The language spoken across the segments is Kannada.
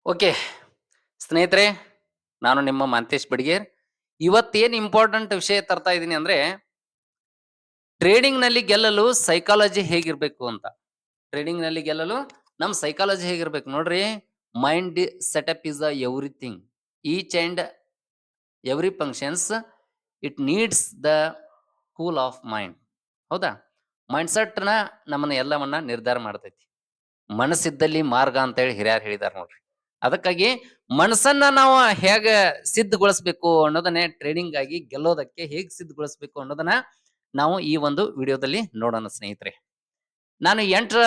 ಓಕೆ ಸ್ನೇಹಿತರೆ, ನಾನು ನಿಮ್ಮ ಮಂತೇಶ್ ಬಡಿಗೇರ್. ಇವತ್ತೇನು ಇಂಪಾರ್ಟೆಂಟ್ ವಿಷಯ ತರ್ತಾ ಇದ್ದೀನಿ ಅಂದ್ರೆ, ಟ್ರೇಡಿಂಗ್‌ನಲ್ಲಿ ಗೆಲ್ಲಲು ಸೈಕಾಲಜಿ ಹೇಗಿರ್ಬೇಕು ಅಂತ. ಟ್ರೇಡಿಂಗ್‌ನಲ್ಲಿ ಗೆಲ್ಲಲು ನಮ್ಮ ಸೈಕಾಲಜಿ ಹೇಗಿರ್ಬೇಕು ನೋಡ್ರಿ. Mind setup is the everything. Each and every functions it needs the cool of mind. ಹೌದಾ? ಮೈಂಡ್‌ಸೆಟ್‌ನ ನಮ್ಮನ್ನ ಎಲ್ಲವನ್ನ ನಿರ್ಧಾರ ಮಾಡ್ತೈತಿ. ಮನಸ್ಸಿದ್ದಲ್ಲಿ ಮಾರ್ಗ ಅಂತ ಹೇಳಿ ಹಿರಿಯರು ಹೇಳಿದಾರೆ ನೋಡ್ರಿ. ಅದಕ್ಕಾಗಿ ಮನಸ್ಸನ್ನ ನಾವು ಹೇಗೆ ಸಿದ್ಧಗೊಳಿಸಬೇಕು ಅನ್ನೋದನ್ನೇ ಟ್ರೇಡಿಂಗ್ ಆಗಿ ಗೆಲ್ಲೋದಕ್ಕೆ ಹೇಗೆ ಸಿದ್ಧಗೊಳಿಸಬೇಕು ಅನ್ನೋದನ್ನ ನಾವು ಈ ಒಂದು ವಿಡಿಯೋದಲ್ಲಿ ನೋಡೋಣ ಸ್ನೇಹಿತರೆ. ನಾನು 8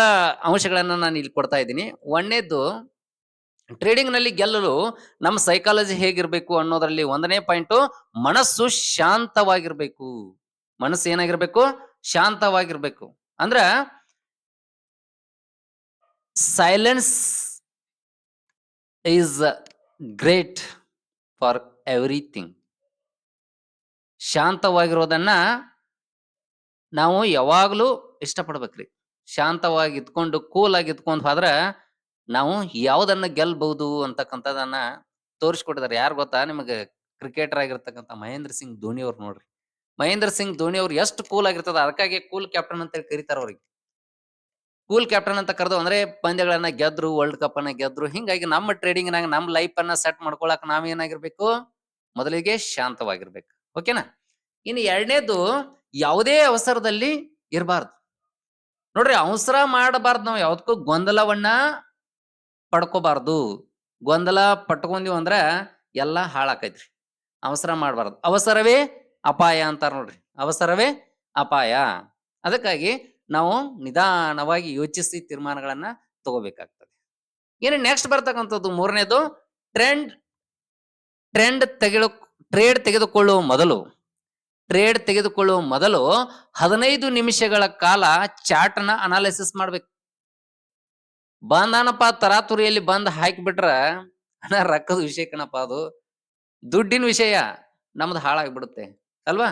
ಅಂಶಗಳನ್ನ ನಾನು ಇಲ್ಲಿ ಕೊಡ್ತಾ ಇದ್ದೀನಿ. 1ನೇದ್ದು ಟ್ರೇಡಿಂಗ್ ನಲ್ಲಿ ಗೆಲ್ಲಲು ನಮ್ಮ ಸೈಕಾಲಜಿ ಹೇಗಿರ್ಬೇಕು ಅನ್ನೋದ್ರಲ್ಲಿ 1ನೇ ಪಾಯಿಂಟು ಮನಸ್ಸು ಶಾಂತವಾಗಿರ್ಬೇಕು. ಮನಸ್ಸು ಏನಾಗಿರ್ಬೇಕು? ಶಾಂತವಾಗಿರ್ಬೇಕು. ಅಂದ್ರ silence is great for everything. ಶಾಂತವಾಗಿರೋದನ್ನ ನಾವು ಯಾವಾಗಲೂ ಇಷ್ಟಪಡ್ಬೇಕ್ರಿ. ಶಾಂತವಾಗಿ ಇದ್ಕೊಂಡು ಕೂಲ್ ಆಗಿ ಇದ್ಕೊಂಡು ಹೋದ್ರ ನಾವು ಯಾವುದನ್ನ ಗೆಲ್ಬಹುದು ಅಂತಕ್ಕಂಥದನ್ನ ತೋರಿಸ್ಕೊಟ್ಟಿದ್ದಾರೆ. ಯಾರು ಗೊತ್ತಾ ನಿಮಗೆ? ಕ್ರಿಕೆಟರ್ ಆಗಿರ್ತಕ್ಕಂಥ ಮಹೇಂದ್ರ ಸಿಂಗ್ ಧೋನಿ ಅವ್ರು ನೋಡ್ರಿ. ಮಹೇಂದ್ರ ಸಿಂಗ್ ಧೋನಿ ಅವ್ರು ಎಷ್ಟು ಕೂಲ್ ಆಗಿರ್ತದ, ಅದಕ್ಕಾಗಿ ಕೂಲ್ ಕ್ಯಾಪ್ಟನ್ ಅಂತ ಹೇಳಿ ಕರೀತಾರ ಅವ್ರಿಗೆ. ಕೂಲ್ ಕ್ಯಾಪ್ಟನ್ ಅಂತ ಕರೆದು ಅಂದ್ರೆ ಪಂದ್ಯಗಳನ್ನ ಗೆದ್ರು, ವರ್ಲ್ಡ್ ಕಪ್ ಅನ್ನ ಗೆದ್ರು. ಹಿಂಗಾಗಿ ನಮ್ಮ ಟ್ರೇಡಿಂಗ್ ನಾಗ ನಮ್ಮ ಲೈಫ್ ಅನ್ನ ಸೆಟ್ ಮಾಡ್ಕೊಳಕ್ ನಾವ್ ಏನಾಗಿರ್ಬೇಕು? ಮೊದಲಿಗೆ ಶಾಂತವಾಗಿರ್ಬೇಕು. ಓಕೆನಾ? ಇನ್ನು 2ನೇದು ಯಾವುದೇ ಅವಸರದಲ್ಲಿ ಇರಬಾರ್ದು. ನೋಡ್ರಿ, ಅವಸರ ಮಾಡಬಾರ್ದು. ನಾವು ಯಾವ್ದಕ್ಕೂ ಗೊಂದಲವನ್ನ ಪಡ್ಕೋಬಾರ್ದು. ಗೊಂದಲ ಪಟ್ಕೊಂದಿವ್ ಅಂದ್ರ ಎಲ್ಲಾ ಹಾಳಾಕೈತ್ರಿ. ಅವಸರ ಮಾಡಬಾರ್ದು. ಅವಸರವೇ ಅಪಾಯ ಅಂತಾರ ನೋಡ್ರಿ. ಅವಸರವೇ ಅಪಾಯ. ಅದಕ್ಕಾಗಿ ನಾವು ನಿಧಾನವಾಗಿ ಯೋಚಿಸಿ ತೀರ್ಮಾನಗಳನ್ನ ತಗೋಬೇಕಾಗ್ತದೆ. ಇನ್ನು ನೆಕ್ಸ್ಟ್ ಬರ್ತಕ್ಕಂಥದ್ದು 3ನೇದು ಟ್ರೆಂಡ್ ಟ್ರೆಂಡ್ ತೆಗೆದು ಟ್ರೇಡ್ ತೆಗೆದುಕೊಳ್ಳುವ ಮೊದಲು ಟ್ರೇಡ್ ತೆಗೆದುಕೊಳ್ಳುವ ಮೊದಲು 15 ನಿಮಿಷಗಳ ಕಾಲ ಚಾರ್ಟ್‌ನ ಅನಾಲಿಸಿಸ್ ಮಾಡ್ಬೇಕು. ಬಂದಾನಪ್ಪ ತರಾತುರಿಯಲ್ಲಿ ಬಂದ್ ಹಾಕಿಬಿಟ್ರ ರೊಕ್ಕದ ವಿಷಯ ಕಣಪ್ಪ ಅದು. ದುಡ್ಡಿನ ವಿಷಯ ನಮ್ದು ಹಾಳಾಗ್ಬಿಡುತ್ತೆ ಅಲ್ವಾ?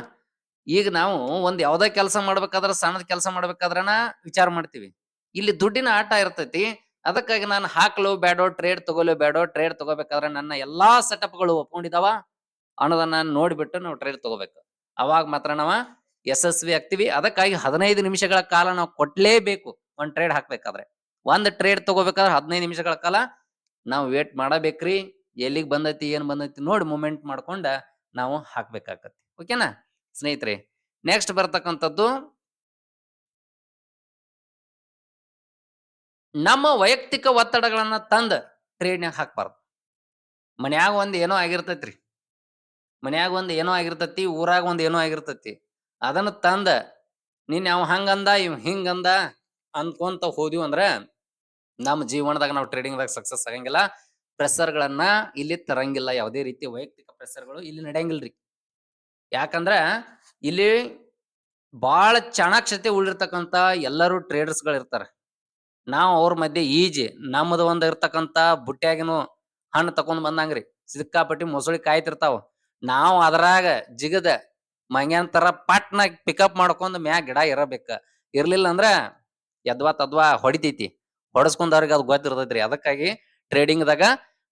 ಈಗ ನಾವು ಒಂದ್ ಯಾವ್ದೇ ಕೆಲಸ ಮಾಡ್ಬೇಕಾದ್ರ, ಸಣ್ಣದ ಕೆಲಸ ಮಾಡ್ಬೇಕಾದ್ರನ ವಿಚಾರ ಮಾಡ್ತೀವಿ. ಇಲ್ಲಿ ದುಡ್ಡಿನ ಆಟ ಇರ್ತೈತಿ. ಅದಕ್ಕಾಗಿ ನಾನು ಹಾಕ್ಲೋ ಬ್ಯಾಡೋ, ಟ್ರೇಡ್ ತಗೋಲೋ ಬ್ಯಾಡೋ, ಟ್ರೇಡ್ ತಗೋಬೇಕಾದ್ರೆ ನನ್ನ ಎಲ್ಲಾ ಸೆಟಪ್‌ಗಳು ಒಪ್ಕೊಂಡಿದಾವ ಅನ್ನೋದನ್ನ ನೋಡ್ಬಿಟ್ಟು ನಾವು ಟ್ರೇಡ್ ತಗೋಬೇಕು. ಅವಾಗ ಮಾತ್ರ ನಾವ ಯಶಸ್ವಿ ಆಗ್ತೀವಿ. ಅದಕ್ಕಾಗಿ 15 ನಿಮಿಷಗಳ ಕಾಲ ನಾವು ಕೊಡ್ಲೇಬೇಕು ಒಂದ್ ಟ್ರೇಡ್ ಹಾಕ್ಬೇಕಾದ್ರೆ. ಒಂದ್ ಟ್ರೇಡ್ ತಗೋಬೇಕಾದ್ರೆ 15 ನಿಮಿಷಗಳ ಕಾಲ ನಾವು ವೇಟ್ ಮಾಡಬೇಕ್ರಿ. ಎಲ್ಲಿಗ್ ಬಂದೈತಿ, ಏನ್ ಬಂದೈತಿ ನೋಡಿ ಮೂಮೆಂಟ್ ಮಾಡ್ಕೊಂಡ ನಾವು ಹಾಕ್ಬೇಕಾಗತ್ತೆ. ಓಕೆನಾ ಸ್ನೇಹಿತರೆ? ನೆಕ್ಸ್ಟ್ ಬರ್ತಕ್ಕಂಥದ್ದು ನಮ್ಮ ವೈಯಕ್ತಿಕ ಒತ್ತಡಗಳನ್ನ ತಂದ ಟ್ರೇಡ್‌ನ್ಯಾಗ ಹಾಕ್ಬಾರ್ದು. ಮನ್ಯಾಗ ಒಂದ್ ಏನೋ ಆಗಿರ್ತೈತ್ರಿ. ಮನ್ಯಾಗ ಒಂದ್ ಏನೋ ಆಗಿರ್ತೈತಿ, ಊರಾಗ ಒಂದ್ ಏನೋ ಆಗಿರ್ತೈತಿ. ಅದನ್ನ ತಂದ ನಿನ್ನೆ ಅವ ಹಂಗಂದ, ಇವ್ ಹಿಂಗಂದ ಅನ್ಕೊಂತ ಹೋದ್ವಿ ಅಂದ್ರ ನಮ್ಮ ಜೀವನದಾಗ ನಾವು ಟ್ರೇಡಿಂಗ್‌ದಾಗ ಸಕ್ಸಸ್ ಆಗಂಗಿಲ್ಲ. ಪ್ರೆಷರ್‌ಗಳನ್ನ ಇಲ್ಲಿ ತರಂಗಿಲ್ಲ. ಯಾವುದೇ ರೀತಿ ವೈಯಕ್ತಿಕ ಪ್ರೆಷರ್‌ಗಳು ಇಲ್ಲಿ ನಡೆಯಂಗಿಲ್ರಿ. ಯಾಕಂದ್ರ ಇಲ್ಲಿ ಬಾಳ ಚಾಣಾಕ್ಷತೆ ಉಳಿರ್ತಕ್ಕಂತ ಎಲ್ಲರೂ ಟ್ರೇಡರ್ಸ್‌ಗಳಿರ್ತಾರ. ನಾವು ಅವ್ರ ಮಧ್ಯೆ ಈಜಿ ನಮ್ಮದು ಒಂದ್ ಇರ್ತಕ್ಕಂತ ಬುಟ್ಟ್ಯಾಗಿನು ಹಣ್ಣು ತಕೊಂಡ್ ಬಂದಂಗ್ರಿ. ಸಿಕ್ಕಾಪಟ್ಟಿ ಮೊಸಳಿ ಕಾಯ್ತಿರ್ತಾವ. ನಾವು ಅದ್ರಾಗ ಜಿಗದ ಮಂಗ್ಯಾನ್ ತರ ಪಟ್ನ ಪಿಕಪ್ ಮಾಡ್ಕೊಂಡ್ ಮ್ಯಾಗ್ ಗಿಡ ಇರಬೇಕ. ಇರ್ಲಿಲ್ಲ ಅಂದ್ರ ಯದ್ವಾ ತದ್ವಾ ಹೊಡಿತೈತಿ. ಹೊಡಸ್ಕೊಂಡವ್ರಿಗೆ ಅದು ಗೊತ್ತಿರ್ತೈತ್ರಿ. ಅದಕ್ಕಾಗಿ ಟ್ರೇಡಿಂಗ್‌ದಾಗ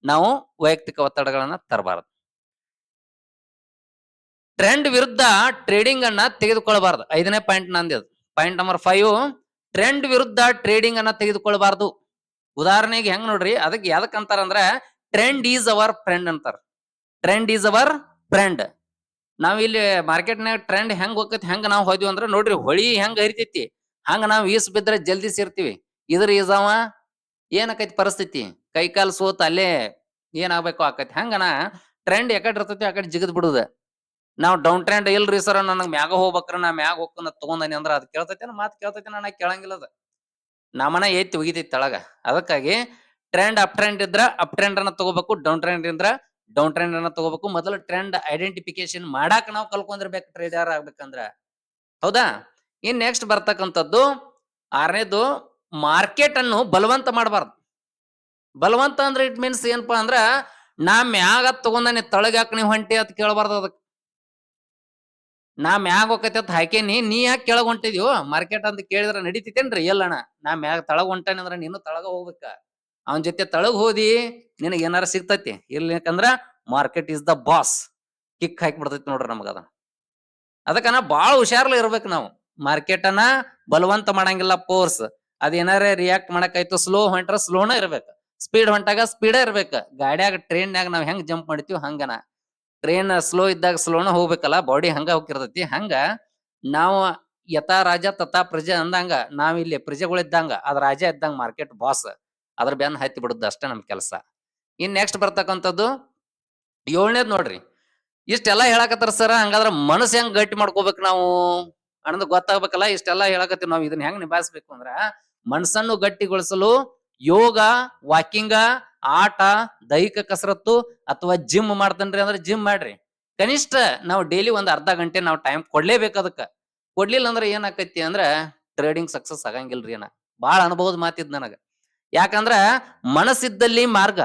ನಾವು ವೈಯಕ್ತಿಕ ಒತ್ತಡಗಳನ್ನ ತರಬಾರದು. ಟ್ರೆಂಡ್ ವಿರುದ್ಧ ಟ್ರೇಡಿಂಗ್ ಅನ್ನ ತೆಗೆದುಕೊಳ್ಳಬಾರದು. 5ನೇ ಪಾಯಿಂಟ್ ನಂದಿದು. ಪಾಯಿಂಟ್ ನಂಬರ್ 5 ಟ್ರೆಂಡ್ ವಿರುದ್ಧ ಟ್ರೇಡಿಂಗ್ ಅನ್ನ ತೆಗೆದುಕೊಳ್ಳಬಾರದು. ಉದಾಹರಣೆಗೆ ಹೆಂಗ್ ನೋಡ್ರಿ, ಅದಕ್ಕೆ ಯಾದಕ್ ಅಂತಾರಂದ್ರ ಟ್ರೆಂಡ್ ಈಸ್ ಅವರ್ ಫ್ರೆಂಡ್ ಅಂತಾರ. Trend is our friend. ನಾವ್ ಇಲ್ಲಿ ಮಾರ್ಕೆಟ್ನಾಗ ಟ್ರೆಂಡ್ ಹೆಂಗ್ ಹೋಗತಿ, ಹೆಂಗ್ ನಾವ್ ಹೋದ್ವಿ ಅಂದ್ರ ನೋಡ್ರಿ, ಹೊಳಿ ಹೆಂಗ್ ಹರಿತೈತಿ ಹಂಗ ನಾವ್ ಈಸ್ ಬಿದ್ರೆ ಜಲ್ದಿ ಸೇರ್ತೀವಿ. ಇದ್ರ ಈಸವ ಏನಾಕೈತಿ ಪರಿಸ್ಥಿತಿ, ಕೈ ಕಾಲ್ ಸೋತ ಅಲ್ಲೇ ಏನಾಗ್ಬೇಕು ಆಕೈತಿ. ಹಂಗನ ಟ್ರೆಂಡ್ ಯಾಕಡೆ ಇರ್ತೈತಿ ಆಕಡೆ ಜಿಗದ್ ಬಿಡುದ. ನಾವ್ ಡೌನ್ ಟ್ರೆಂಡ್ ಇಲ್ರಿ ಸರ್ ನನಗ್ ಮ್ಯಾಗ ಹೋಗ್ಬೇಕ್ರ, ನಾ ಮ್ಯಾಗ ಹೋಗ್ಕನ ತಗೊಂಡನಿ ಅಂದ್ರ ಅದ್ ಕೇಳ್ತೈತೇನ? ಮಾತ್ ಕೇಳ್ತೈತಿ? ನನಗ್ ಕೇಳಂಗಿಲ್ಲ ಅದ. ನಮ್ಮನ ಎತ್ತಿ ಒಗಿತೈತಿ ತಳಗ. ಅದಕ್ಕಾಗಿ ಟ್ರೆಂಡ್ ಅಪ್ ಟ್ರೆಂಡ್ ಇದ್ರ ಅಪ್ ಟ್ರೆಂಡ್ ಅನ್ನ ತಗೋಬೇಕು, ಡೌನ್ ಟ್ರೆಂಡ್ ಇದ್ರ ಡೌನ್ ಟ್ರೆಂಡ್ ಅನ್ನ ತಗೋಬೇಕು. ಮೊದಲು ಟ್ರೆಂಡ್ ಐಡೆಂಟಿಫಿಕೇಶನ್ ಮಾಡಾಕ ನಾವು ಕಲ್ಕೊಂಡಿರ್ಬೇಕು ಟ್ರೇಡರ್ ಆಗ್ಬೇಕಂದ್ರ. ಹೌದಾ? ಇನ್ ನೆಕ್ಸ್ಟ್ ಬರ್ತಕ್ಕಂಥದ್ದು 6ನೇದು ಮಾರ್ಕೆಟ್ ಅನ್ನು ಬಲವಂತ ಮಾಡಬಾರ್ದು. ಬಲವಂತ ಅಂದ್ರೆ ಇಟ್ ಮೀನ್ಸ್ ಏನಪ್ಪಾ ಅಂದ್ರ ನಾ ಮ್ಯಾಗ ತಗೊಂಡನಿ ತಳಗ ಯಾಕೆ ನೀವು ಹೊಂಟಿ ಅಂತ ಕೇಳಬಾರ್ದು. ಅದಕ್ಕೆ ನಾ ಮ್ಯಾಗ ಹೋಗತಿ ಅಂತ ಹಾಕೇನಿ, ನೀ ಯಾಕೆ ಕೆಳಗ್ ಹೊಂಟಿದ್ಯೋ ಮಾರ್ಕೆಟ್ ಅಂತ ಕೇಳಿದ್ರ ನಡಿತೈತೇನ್ರಿ? ಎಲ್ಲಣ್ಣ ನಾ ಮ್ಯಾಗ ತಳಗ ಹೊಂಟಾನಿ ಅಂದ್ರ ನೀನು ತಳಗ ಹೋಗ್ಬೇಕ. ಅವನ ಜೊತೆ ತಳಗ್ ಹೋದಿ ನಿನಗೆ ಏನಾರ ಸಿಗ್ತೈತಿ. ಇರ್ಲಿಕ್ಕಂದ್ರ market is the boss kick ಹಾಕಿ ಬಿಡ್ತೈತಿ ನೋಡ್ರಿ ನಮಗ ಅದ. ಅದಕ್ಕನ ಬಾಳ ಹುಷಾರ್ಲಿ ಇರ್ಬೇಕು ನಾವು. ಮಾರ್ಕೆಟ್ ಅನ್ನ ಬಲವಂತ ಮಾಡಂಗಿಲ್ಲ ಫೋರ್ಸ್. ಅದೇನಾರ ರಿಯಾಕ್ಟ್ ಮಾಡಕಾಯ್ತು ಸ್ಲೋ ಹೊಂಟ್ರ ಸ್ಲೋನ ಇರ್ಬೇಕು, ಸ್ಪೀಡ್ ಹೊಂಟಾಗ ಸ್ಪೀಡೇ ಇರ್ಬೇಕು. ಗಾಡ್ಯಾಗ ಟ್ರೈನ್ಯಾಗ ನಾವ್ ಹೆಂಗ್ ಜಂಪ್ ಮಾಡ್ತೀವಿ ಹಂಗನ. ಟ್ರೈನ್ ಸ್ಲೋ ಇದ್ದಾಗ ಸ್ಲೋನ ಹೋಗ್ಬೇಕಲ್ಲ, ಬಾಡಿ ಹಂಗ ಹೋಗಿರ್ತೈತಿ. ಹಂಗ ನಾವು ಯಥಾ ರಾಜ ತಥಾ ಪ್ರಜೆ ಅಂದಂಗ ನಾವ್ ಇಲ್ಲಿ ಪ್ರಜೆಗಳಿದ್ದಂಗ ಅದ್ ರಾಜ ಇದ್ದಂಗ ಮಾರ್ಕೆಟ್ ಬಾಸ್. ಅದ್ರ ಬೆನ್ನ ಹತ್ತಿ ಬಿಡುದು ಅಷ್ಟೇ ನಮ್ ಕೆಲಸ. ಇನ್ ನೆಕ್ಸ್ಟ್ ಬರ್ತಕ್ಕಂಥದ್ದು 7ನೇದ್ ನೋಡ್ರಿ. ಇಷ್ಟೆಲ್ಲಾ ಹೇಳಕತ್ತಾರ ಸರ, ಹಂಗಾದ್ರ ಮನಸ್ಸ ಹೆಂಗ್ ಗಟ್ಟಿ ಮಾಡ್ಕೋಬೇಕು ನಾವು ಅನ್ನೋದು ಗೊತ್ತಾಗ್ಬೇಕಲ್ಲ. ಇಷ್ಟೆಲ್ಲಾ ಹೇಳಕತ್ತೀವಿ, ನಾವು ಇದನ್ನ ಹೆಂಗ್ ನಿಭಾಯಿಸ್ಬೇಕು ಅಂದ್ರ ಮನಸ್ಸನ್ನು ಗಟ್ಟಿಗೊಳಿಸಲು ಯೋಗ, ವಾಕಿಂಗ, ಆಟ, ದೈಹಿಕ ಕಸರತ್ತು ಅಥವಾ ಜಿಮ್ ಮಾಡ್ತೇನ್ರಿ ಅಂದ್ರೆ ಜಿಮ್ ಮಾಡ್ರಿ. ಕನಿಷ್ಠ ನಾವು ಡೈಲಿ ಒಂದ್ ಅರ್ಧ ಗಂಟೆ ನಾವು ಟೈಮ್ ಕೊಡ್ಲೇಬೇಕು ಅದಕ್ಕ. ಕೊಡ್ಲಿಲ್ಲ ಅಂದ್ರೆ ಏನಾಕೈತಿ ಅಂದ್ರ ಟ್ರೇಡಿಂಗ್ ಸಕ್ಸಸ್ ಆಗಂಗಿಲ್ರಿ. ಬಾಳ ಅನುಭವದ ಮಾತಿದ್ ನನಗ. ಯಾಕಂದ್ರ ಮನಸ್ಸಿದ್ದಲ್ಲಿ ಮಾರ್ಗ,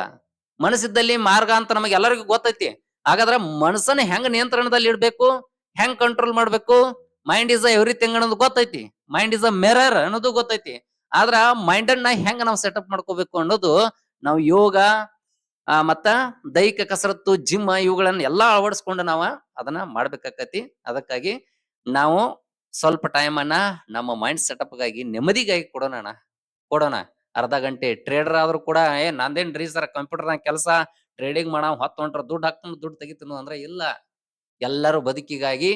ಮನಸ್ಸಿದ್ದಲ್ಲಿ ಮಾರ್ಗ ಅಂತ ನಮಗೆ ಎಲ್ಲರಿಗೂ ಗೊತ್ತೈತಿ. ಹಾಗಾದ್ರ ಮನಸ್ಸನ್ನ ಹೆಂಗ್ ನಿಯಂತ್ರಣದಲ್ಲಿ ಇಡ್ಬೇಕು, ಹೆಂಗ್ ಕಂಟ್ರೋಲ್ ಮಾಡ್ಬೇಕು. ಮೈಂಡ್ ಇಸ್ ಎವ್ರಿಥಿಂಗ್ ಅನ್ನೋದು ಗೊತ್ತೈತಿ, ಮೈಂಡ್ ಇಸ್ ಅ ಮಿರರ್ ಅನ್ನೋದು ಗೊತ್ತೈತಿ. ಆದ್ರ ಮೈಂಡ್ ಅನ್ನ ಹೆಂಗ್ ನಾವು ಸೆಟಪ್ ಮಾಡ್ಕೋಬೇಕು ಅನ್ನೋದು ನಾವು ಯೋಗ ಮತ್ತ ದೈಹಿಕ ಕಸರತ್ತು, ಜಿಮ್ ಇವುಗಳನ್ನ ಎಲ್ಲಾ ಅಳವಡಿಸ್ಕೊಂಡು ನಾವ ಅದನ್ನ ಮಾಡ್ಬೇಕಾಕತಿ. ಅದಕ್ಕಾಗಿ ನಾವು ಸ್ವಲ್ಪ ಟೈಮ್ ಅನ್ನ ನಮ್ಮ ಮೈಂಡ್ ಸೆಟಪ್ ಗಾಗಿ ನೆಮ್ಮದಿಗಾಗಿ ಕೊಡೋಣ. ಅರ್ಧ ಗಂಟೆ ಟ್ರೇಡರ್ ಆದ್ರೂ ಕೂಡ ನಂದೇನ್ರಿ ಸರ್ ಕಂಪ್ಯೂಟರ್ ಕೆಲಸ, ಟ್ರೇಡಿಂಗ್ ಮಾಡ ಹೊತ್ತು ಹೊಂಟ್ರ ದುಡ್ಡು ಹಾಕ್ತೀನಿ ದುಡ್ಡು ತೆಗಿತೀನಿ ಅಂದ್ರೆ ಇಲ್ಲ. ಎಲ್ಲರೂ ಬದುಕಿಗಾಗಿ,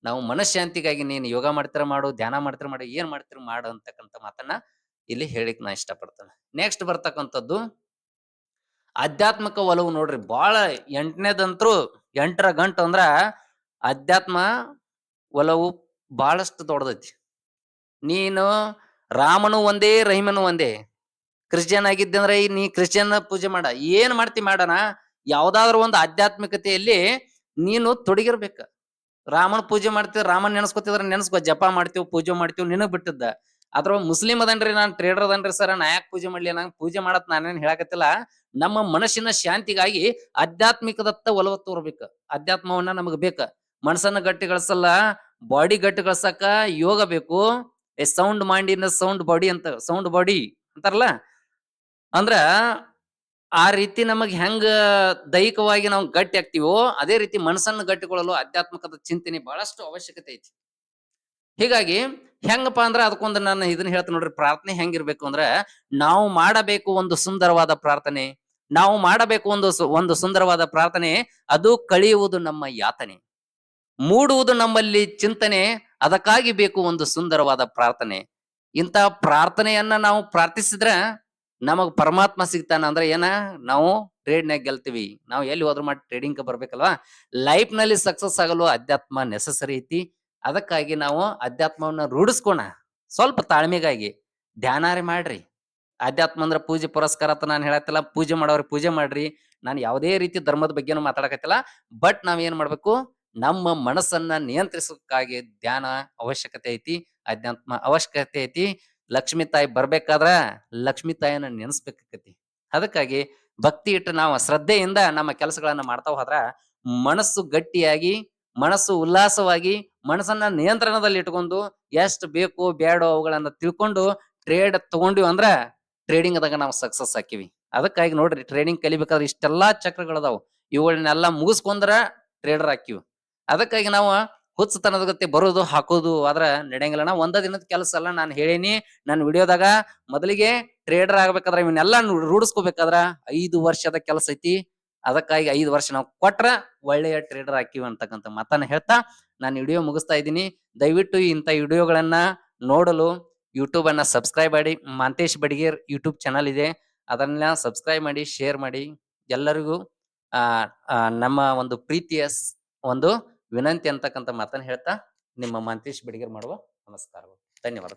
ನಾವು ಮನಃಶಾಂತಿಗಾಗಿ ನೀನು ಯೋಗ ಮಾಡ್ತಿರ ಮಾಡು, ಧ್ಯಾನ ಮಾಡ್ತಿರ ಮಾಡು, ಏನ್ ಮಾಡ್ತಿರ ಮಾಡು ಅಂತಕ್ಕಂಥ ಮಾತನ್ನ ಇಲ್ಲಿ ಹೇಳಿಕ್ ನಾ ಇಷ್ಟಪಡ್ತೇನೆ. ನೆಕ್ಸ್ಟ್ ಬರ್ತಕ್ಕಂಥದ್ದು ಆಧ್ಯಾತ್ಮಿಕ ಒಲವು ನೋಡ್ರಿ. ಬಾಳ 8ನೇದಂತ್ರು 8ರ ಗಂಟು ಅಂದ್ರ ಅಧ್ಯಾತ್ಮ ಒಲವು ಬಹಳಷ್ಟು ದೊಡ್ಡದೈತಿ. ನೀನು ರಾಮನು ಒಂದೇ ರಹಿಮನು ಒಂದೇ. ಕ್ರಿಶ್ಚಿಯನ್ ಆಗಿದ್ದೆ ಅಂದ್ರೆ ನೀ ಕ್ರಿಶ್ಚಿಯನ್ ಪೂಜೆ ಮಾಡ, ಏನ್ ಮಾಡ್ತಿ ಮಾಡೋಣ. ಯಾವ್ದಾದ್ರು ಒಂದು ಆಧ್ಯಾತ್ಮಿಕತೆಯಲ್ಲಿ ನೀನು ತೊಡಗಿರ್ಬೇಕ. ರಾಮನ್ ಪೂಜೆ ಮಾಡ್ತೀವಿ, ರಾಮನ್ ನೆನ್ಸ್ಕೊತಿದ್ರ ನೆನ್ಸ್ಕೊ, ಜಪ ಮಾಡ್ತೀವಿ, ಪೂಜೆ ಮಾಡ್ತೀವಿ, ನಿನಗ್ ಬಿಟ್ಟಿದ್ದ. ಅದ್ರ ಮುಸ್ಲಿಂ ಅದನ್ರಿ, ನಾನ್ ಟ್ರೇಡರ್ ಅದನ್ರಿ ಸರ್, ನಾ ಯಾಕೆ ಪೂಜೆ ಮಾಡ್ಲಿ, ನಂಗೆ ಪೂಜೆ ಮಾಡತ್ ನಾನೇನ್ ಹೇಳಕತ್ತಿಲ್ಲ. ನಮ್ಮ ಮನಸ್ಸಿನ ಶಾಂತಿಗಾಗಿ ಆಧ್ಯಾತ್ಮಿಕದತ್ತ ಒಲವು ತೋರ್ಬೇಕು. ಅಧ್ಯಾತ್ಮವನ್ನ ನಮಗ್ ಬೇಕ. ಮನಸ್ಸನ್ನ ಗಟ್ಟಿಗೊಳಿಸಲ್ಲ, ಬಾಡಿ ಗಟ್ಟಿಗೊಳ್ಸಕ ಯೋಗ ಬೇಕು. A sound mind in sound body ಅಂತ, ಸೌಂಡ್ ಬಾಡಿ ಅಂತಾರಲ್ಲ. ಅಂದ್ರ ಆ ರೀತಿ ನಮಗ್ ಹೆಂಗ ದೈಹಿಕವಾಗಿ ನಾವು ಗಟ್ಟಿ ಆಗ್ತೀವೋ ಅದೇ ರೀತಿ ಮನಸ್ಸನ್ನು ಗಟ್ಟಿಕೊಳ್ಳಲು ಆಧ್ಯಾತ್ಮಿಕದ ಚಿಂತನೆ ಬಹಳಷ್ಟು ಅವಶ್ಯಕತೆ ಐತಿ. ಹೀಗಾಗಿ ಹೆಂಗಪ್ಪ ಅಂದ್ರ ಅದಕ್ಕೊಂದು ನಾನು ಇದನ್ನ ಹೇಳ್ತೀನಿ ನೋಡ್ರಿ. ಪ್ರಾರ್ಥನೆ ಹೆಂಗಿರ್ಬೇಕು ಅಂದ್ರ, ನಾವು ಮಾಡಬೇಕು ಒಂದು ಸುಂದರವಾದ ಪ್ರಾರ್ಥನೆ. ನಾವು ಮಾಡಬೇಕು ಒಂದು ಸುಂದರವಾದ ಪ್ರಾರ್ಥನೆ. ಅದು ಕಳೆಯುವುದು ನಮ್ಮ ಯಾತನೆ, ಮೂಡುವುದು ನಮ್ಮಲ್ಲಿ ಚಿಂತನೆ. ಅದಕ್ಕಾಗಿ ಬೇಕು ಒಂದು ಸುಂದರವಾದ ಪ್ರಾರ್ಥನೆ. ಇಂಥ ಪ್ರಾರ್ಥನೆಯನ್ನ ನಾವು ಪ್ರಾರ್ಥಿಸಿದ್ರ ನಮಗ್ ಪರಮಾತ್ಮ ಸಿಗ್ತಾನ. ಅಂದ್ರೆ ಏನ, ನಾವು ಟ್ರೇಡ್ನಾಗ ಗೆಲ್ತೀವಿ. ನಾವು ಎಲ್ಲಿ ಹೋದ್ರು ಮಾಡಿ ಟ್ರೇಡಿಂಗ್ ಬರ್ಬೇಕಲ್ವಾ. ಲೈಫ್ ನಲ್ಲಿ ಸಕ್ಸಸ್ ಆಗಲು ಅಧ್ಯಾತ್ಮ ನೆಸಸರಿ ಐತಿ. ಅದಕ್ಕಾಗಿ ನಾವು ಅಧ್ಯಾತ್ಮವನ್ನ ರೂಢಿಸ್ಕೋಣ. ಸ್ವಲ್ಪ ತಾಳ್ಮೆಗಾಗಿ ಧ್ಯಾನಾರಿ ಮಾಡ್ರಿ. ಅಧ್ಯಾತ್ಮ ಅಂದ್ರ ಪೂಜೆ ಪುರಸ್ಕಾರ ಅಂತ ನಾನು ಹೇಳತ್ತಿಲ್ಲ. ಪೂಜೆ ಮಾಡೋರಿಗೆ ಪೂಜೆ ಮಾಡ್ರಿ. ನಾನು ಯಾವುದೇ ರೀತಿ ಧರ್ಮದ ಬಗ್ಗೆನೂ ಮಾತಾಡಕತ್ತಿಲ್ಲ. ಬಟ್ ನಾವ್ ಏನ್ ಮಾಡ್ಬೇಕು, ನಮ್ಮ ಮನಸ್ಸನ್ನ ನಿಯಂತ್ರಿಸೋಕ್ಕಾಗಿ ಧ್ಯಾನ ಅವಶ್ಯಕತೆ ಐತಿ, ಅಧ್ಯಾತ್ಮ ಅವಶ್ಯಕತೆ ಐತಿ. ಲಕ್ಷ್ಮಿ ತಾಯಿ ಬರ್ಬೇಕಾದ್ರ ಲಕ್ಷ್ಮಿ ತಾಯಿಯನ್ನ ನೆನೆಸ್ಬೇಕಾಕತಿ. ಅದಕ್ಕಾಗಿ ಭಕ್ತಿ ಇಟ್ಟು ನಾವು ಶ್ರದ್ಧೆಯಿಂದ ನಮ್ಮ ಕೆಲಸಗಳನ್ನ ಮಾಡ್ತಾ ಹೋದ್ರ ಮನಸ್ಸು ಗಟ್ಟಿಯಾಗಿ, ಮನಸ್ಸು ಉಲ್ಲಾಸವಾಗಿ, ಮನಸ್ಸನ್ನ ನಿಯಂತ್ರಣದಲ್ಲಿ ಇಟ್ಕೊಂಡು ಎಷ್ಟು ಬೇಕು ಬೇಡೋ ಅವುಗಳನ್ನ ತಿಳ್ಕೊಂಡು ಟ್ರೇಡ್ ತಗೊಂಡಿವಿ ಅಂದ್ರ ಟ್ರೇಡಿಂಗ್ ಅದಾಗ ನಾವು ಸಕ್ಸಸ್ ಹಾಕಿವಿ. ಅದಕ್ಕಾಗಿ ನೋಡ್ರಿ, ಟ್ರೇಡಿಂಗ್ ಕಲಿಬೇಕಾದ್ರೆ ಇಷ್ಟೆಲ್ಲಾ ಚಕ್ರಗಳದಾವ್. ಇವುಗಳನ್ನೆಲ್ಲಾ ಮುಗಿಸ್ಕೊಂಡ್ರ ಟ್ರೇಡರ್ ಹಾಕಿವಿ. ಅದಕ್ಕಾಗಿ ನಾವು ಹುಚ್ಚತನದ ಗತಿ ಬರೋದು ಹಾಕೋದು ಆದ್ರ ನಡೆಯಂಗಿಲ್ಲ. ನಾ ಒಂದ ದಿನದ ಕೆಲಸ ಅಲ್ಲ. ನಾನು ಹೇಳೀನಿ ನನ್ನ ವಿಡಿಯೋದಾಗ, ಮೊದಲಿಗೆ ಟ್ರೇಡರ್ ಆಗ್ಬೇಕಾದ್ರ ಇವನ್ನೆಲ್ಲಾ ರೂಢಿಸ್ಕೋಬೇಕಾದ್ರ 5 ವರ್ಷದ ಕೆಲಸ ಐತಿ. ಅದಕ್ಕಾಗಿ 5 ವರ್ಷ ನಾವು ಕೊಟ್ರ ಒಳ್ಳೆಯ ಟ್ರೇಡರ್ ಹಾಕಿವಿ ಅಂತಕ್ಕಂಥ ಮಾತನ್ನ ಹೇಳ್ತಾ ನಾನು ವಿಡಿಯೋ ಮುಗಿಸ್ತಾ ಇದ್ದೀನಿ. ದಯವಿಟ್ಟು ಇಂಥ ವಿಡಿಯೋಗಳನ್ನ ನೋಡಲು ಯೂಟ್ಯೂಬ್ ಅನ್ನ ಸಬ್ಸ್ಕ್ರೈಬ್ ಮಾಡಿ. ಮಾಂತೇಶ್ ಬಡಿಗೇರ್ ಯೂಟ್ಯೂಬ್ ಚಾನಲ್ ಇದೆ, ಅದನ್ನ ಸಬ್ಸ್ಕ್ರೈಬ್ ಮಾಡಿ, ಶೇರ್ ಮಾಡಿ. ಎಲ್ಲರಿಗೂ ಆ ನಮ್ಮ ಒಂದು ಪ್ರೀತಿಯ ಒಂದು ವಿನಂತಿ ಅಂತಕ್ಕಂಥ ಮಾತನ್ನ ಹೇಳ್ತಾ ನಿಮ್ಮ ಮಾಂತೇಶ್ ಬಡಿಗೇರ್ ಮಾಡುವ ನಮಸ್ಕಾರಗಳು. ಧನ್ಯವಾದ.